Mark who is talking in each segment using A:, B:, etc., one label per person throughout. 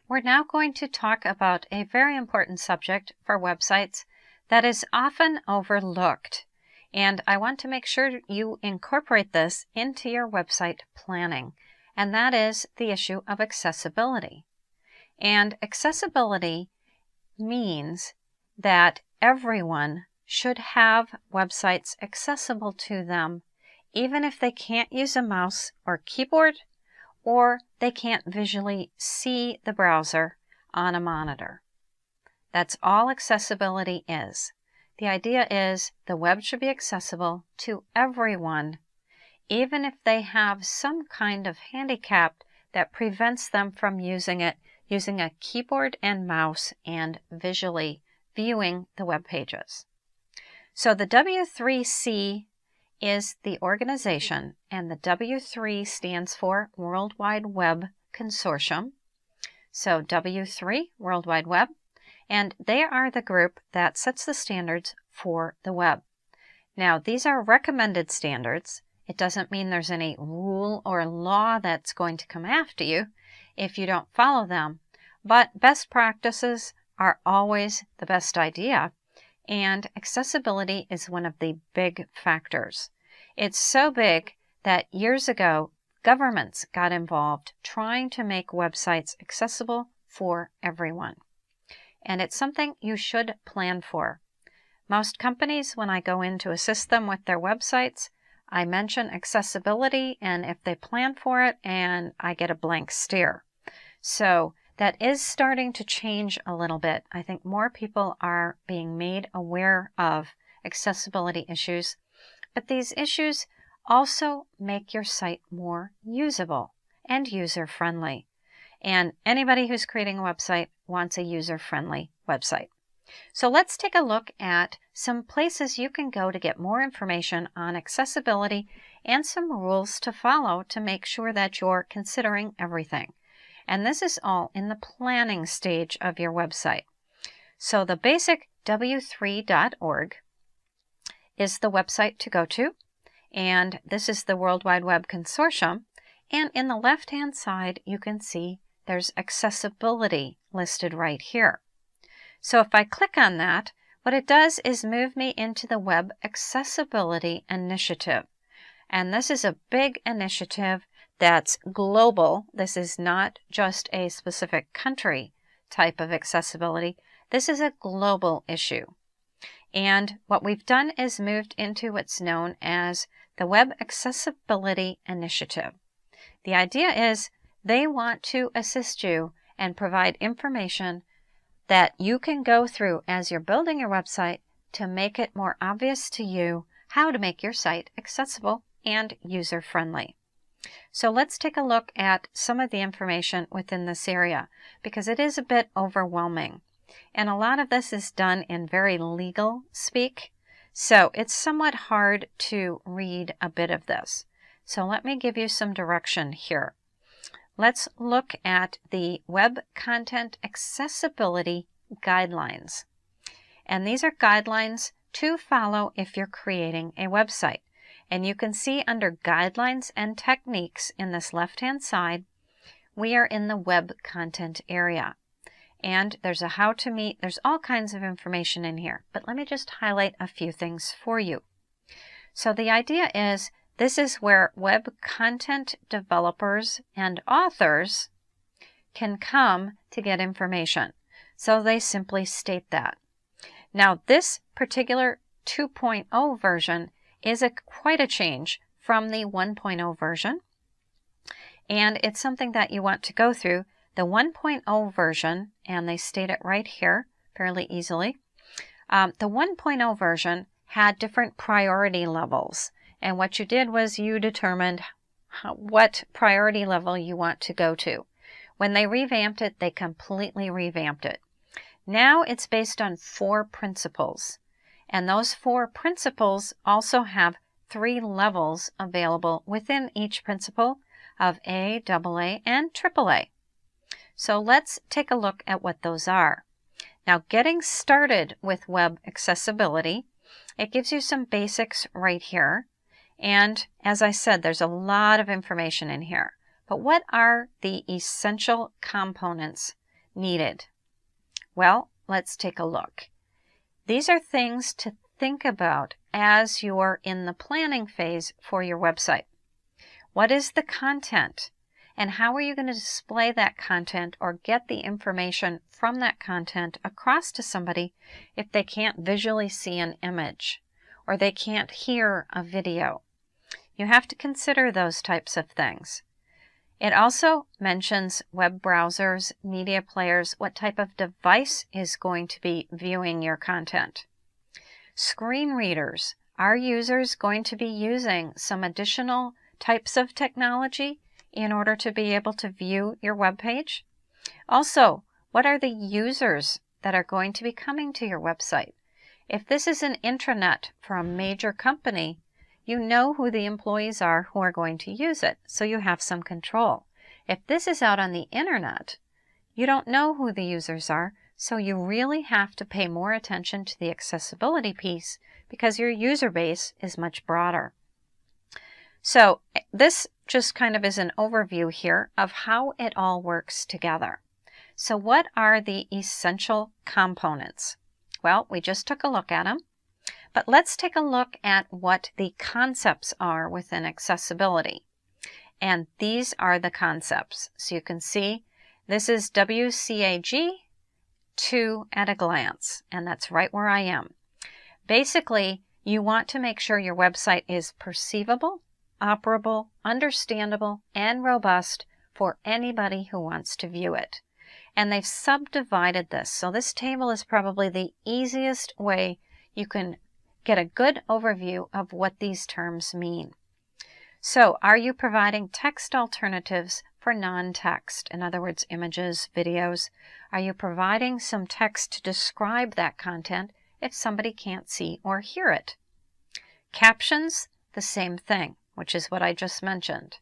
A: We're now going to talk about a very important subject for websites that is often overlooked. And I want to make sure you incorporate this into your website planning, and that is the issue of accessibility. And accessibility means that everyone should have websites accessible to them, even if they can't use a mouse or keyboard, or they can't visually see the browser on a monitor. That's all accessibility is. The idea is the web should be accessible to everyone, even if they have some kind of handicap that prevents them from using it using a keyboard and mouse and visually viewing the web pages. So the W3C is the organization, and the W3 stands for World Wide Web Consortium. So W3, World Wide Web, and they are the group that sets the standards for the web. Now, these are recommended standards. It doesn't mean there's any rule or law that's going to come after you if you don't follow them, but best practices are always the best idea, and accessibility is one of the big factors. It's so big that years ago, governments got involved trying to make websites accessible for everyone. And it's something you should plan for. Most companies, when I go in to assist them with their websites, I mention accessibility, and if they plan for it, and I get a blank stare. So that is starting to change a little bit. I think more people are being made aware of accessibility issues, but these issues also make your site more usable and user-friendly. And anybody who's creating a website wants a user-friendly website. So let's take a look at some places you can go to get more information on accessibility and some rules to follow to make sure that you're considering everything. And this is all in the planning stage of your website. So the basic w3.org is the website to go to, and this is the World Wide Web Consortium, and in the left-hand side you can see there's accessibility listed right here. So if I click on that, what it does is move me into the Web Accessibility Initiative. And this is a big initiative that's global. This is not just a specific country type of accessibility. This is a global issue. And what we've done is moved into what's known as the Web Accessibility Initiative. The idea is they want to assist you and provide information that you can go through as you're building your website to make it more obvious to you how to make your site accessible and user-friendly. So let's take a look at some of the information within this area, because it is a bit overwhelming. And a lot of this is done in very legal speak, so it's somewhat hard to read a bit of this. So let me give you some direction here. Let's look at the Web Content Accessibility Guidelines. And these are guidelines to follow if you're creating a website. And you can see under Guidelines and Techniques in this left-hand side, we are in the Web Content area. And there's a how to meet, there's all kinds of information in here. But let me just highlight a few things for you. So the idea is, this is where web content developers and authors can come to get information. So they simply state that. Now this particular 2.0 version is quite a change from the 1.0 version. And it's something that you want to go through. The 1.0 version, and they state it right here fairly easily, the 1.0 version had different priority levels. And what you did was you determined what priority level you want to go to. When they revamped it, they completely revamped it. Now it's based on 4 principles. And those 4 principles also have 3 levels available within each principle of A, AA, and AAA. So let's take a look at what those are. Now, getting started with web accessibility, it gives you some basics right here. And as I said, there's a lot of information in here. But what are the essential components needed? Well, let's take a look. These are things to think about as you're in the planning phase for your website. What is the content? And how are you going to display that content or get the information from that content across to somebody if they can't visually see an image or they can't hear a video? You have to consider those types of things. It also mentions web browsers, media players, what type of device is going to be viewing your content. Screen readers. Are users going to be using some additional types of technology in order to be able to view your web page? Also, what are the users that are going to be coming to your website? If this is an intranet for a major company, you know who the employees are who are going to use it, so you have some control. If this is out on the internet, you don't know who the users are, so you really have to pay more attention to the accessibility piece because your user base is much broader. So this just kind of is an overview here of how it all works together. So what are the essential components? Well, we just took a look at them, but let's take a look at what the concepts are within accessibility. And these are the concepts. So you can see this is WCAG 2 at a glance, and that's right where I am. Basically, you want to make sure your website is perceivable, operable, understandable, and robust for anybody who wants to view it. And they've subdivided this. So this table is probably the easiest way you can get a good overview of what these terms mean. So are you providing text alternatives for non-text? In other words, images, videos. Are you providing some text to describe that content if somebody can't see or hear it? Captions, the same thing, which is what I just mentioned.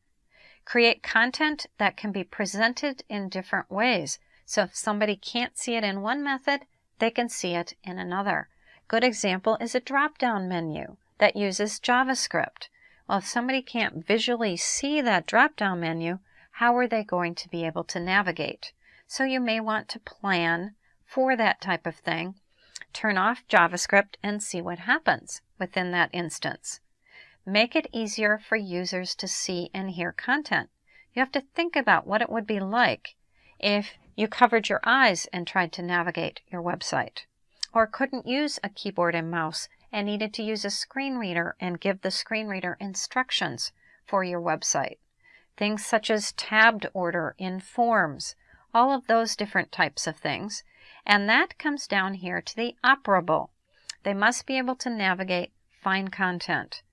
A: Create content that can be presented in different ways. So if somebody can't see it in one method, they can see it in another. Good example is a drop-down menu that uses JavaScript. Well, if somebody can't visually see that drop-down menu, how are they going to be able to navigate? So you may want to plan for that type of thing. Turn off JavaScript and see what happens within that instance. Make it easier for users to see and hear content. You have to think about what it would be like if you covered your eyes and tried to navigate your website, or couldn't use a keyboard and mouse and needed to use a screen reader and give the screen reader instructions for your website. Things such as tabbed order in forms, all of those different types of things. And that comes down here to the operable. They must be able to navigate, find content.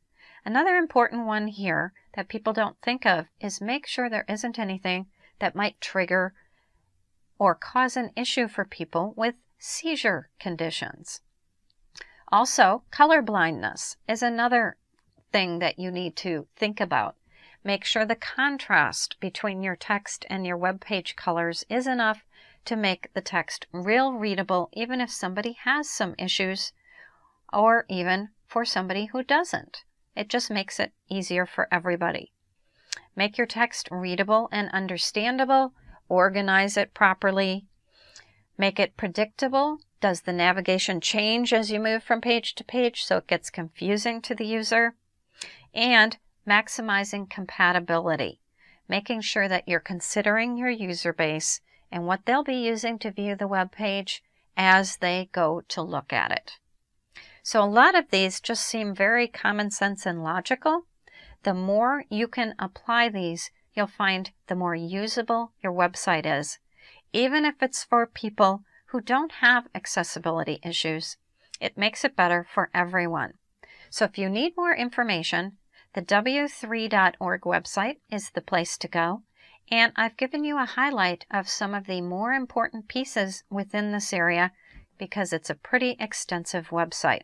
A: Another important one here that people don't think of is make sure there isn't anything that might trigger or cause an issue for people with seizure conditions. Also, color blindness is another thing that you need to think about. Make sure the contrast between your text and your web page colors is enough to make the text real readable, even if somebody has some issues, or even for somebody who doesn't. It just makes it easier for everybody. Make your text readable and understandable. Organize it properly. Make it predictable. Does the navigation change as you move from page to page so it gets confusing to the user? And maximizing compatibility. Making sure that you're considering your user base and what they'll be using to view the web page as they go to look at it. So a lot of these just seem very common sense and logical. The more you can apply these, you'll find the more usable your website is. Even if it's for people who don't have accessibility issues, it makes it better for everyone. So if you need more information, the w3.org website is the place to go. And I've given you a highlight of some of the more important pieces within this area because it's a pretty extensive website.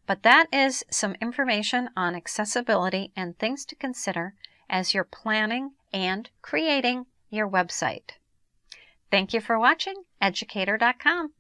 A: But that is some information on accessibility and things to consider as you're planning and creating your website. Thank you for watching Educator.com.